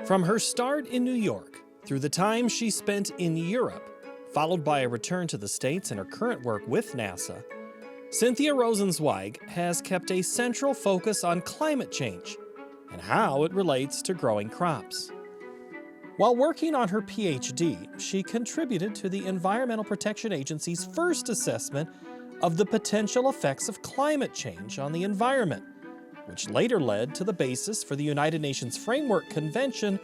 From her start in New York, through the time she spent in Europe, followed by a return to the States and her current work with NASA, Cynthia Rosenzweig has kept a central focus on climate change and how it relates to growing crops. While working on her PhD, she contributed to the Environmental Protection Agency's first assessment of the potential effects of climate change on the environment, which later led to the basis for the United Nations Framework Convention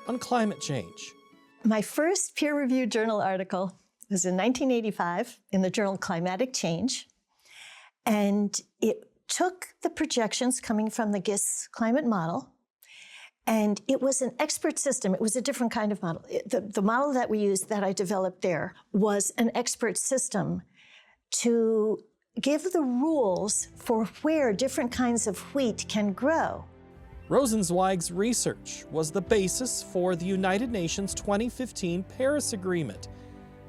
on Climate Change. My first peer-reviewed journal article was in 1985 in the journal Climatic Change, and it took the projections coming from the GISS climate model, and it was an expert system. It was a different kind of model. The model that we used, that I developed there, was an expert system to give the rules for where different kinds of wheat can grow. Rosenzweig's research was the basis for the United Nations 2015 Paris Agreement,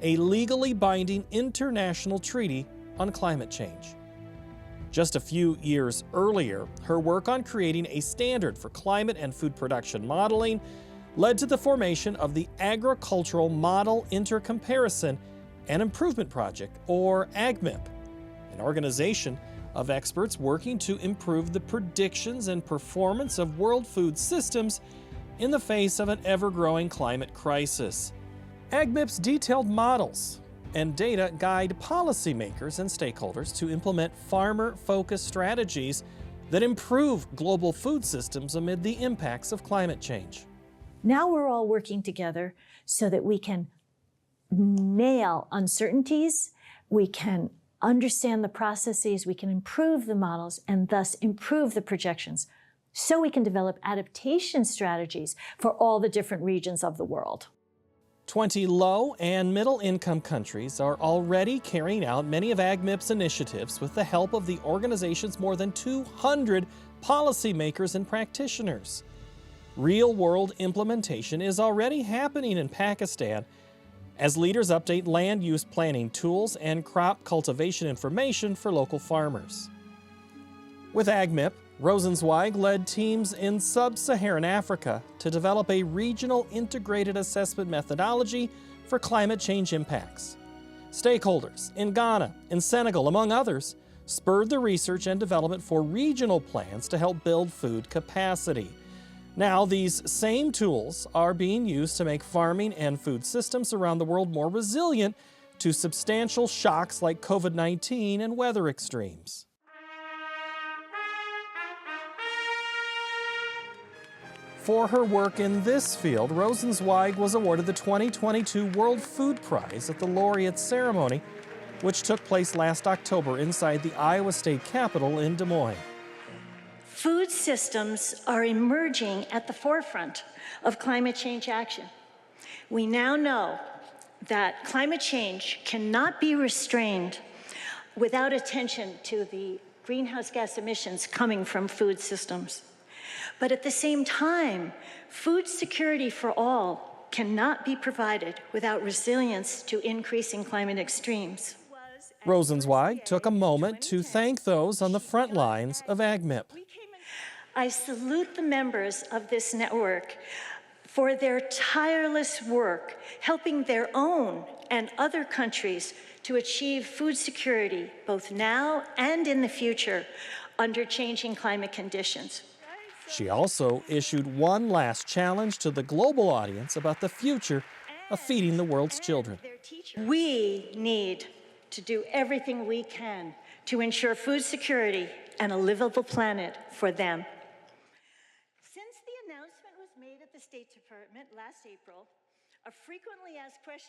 a legally binding international treaty on climate change. Just a few years earlier, her work on creating a standard for climate and food production modeling led to the formation of the Agricultural Model Intercomparison and Improvement Project, or AgMIP, an organization of experts working to improve the predictions and performance of world food systems in the face of an ever-growing climate crisis. AgMIP's detailed models and data guide policymakers and stakeholders to implement farmer-focused strategies that improve global food systems amid the impacts of climate change. Now we're all working together so that we can nail uncertainties, we can understand the processes, we can improve the models, and thus improve the projections, so we can develop adaptation strategies for all the different regions of the world. 20 low and middle income countries are already carrying out many of AgMIP's initiatives with the help of the organization's more than 200 policymakers and practitioners. Real-world implementation is already happening in Pakistan as leaders update land use planning tools and crop cultivation information for local farmers. With AgMIP, Rosenzweig led teams in sub-Saharan Africa to develop a regional integrated assessment methodology for climate change impacts. Stakeholders in Ghana and Senegal, among others, spurred the research and development for regional plans to help build food capacity. Now, these same tools are being used to make farming and food systems around the world more resilient to substantial shocks like COVID-19 and weather extremes. For her work in this field, Rosenzweig was awarded the 2022 World Food Prize at the Laureate ceremony, which took place last October inside the Iowa State Capitol in Des Moines. Food systems are emerging at the forefront of climate change action. We now know that climate change cannot be restrained without attention to the greenhouse gas emissions coming from food systems. But at the same time, food security for all cannot be provided without resilience to increasing climate extremes. Rosenzweig took a moment to thank those on the front lines of AgMIP. I salute the members of this network for their tireless work, helping their own and other countries to achieve food security, both now and in the future, under changing climate conditions. She also issued one last challenge to the global audience about the future of feeding the world's children. We need to do everything we can to ensure food security and a livable planet for them. Since the announcement was made at the State Department last April, a frequently asked question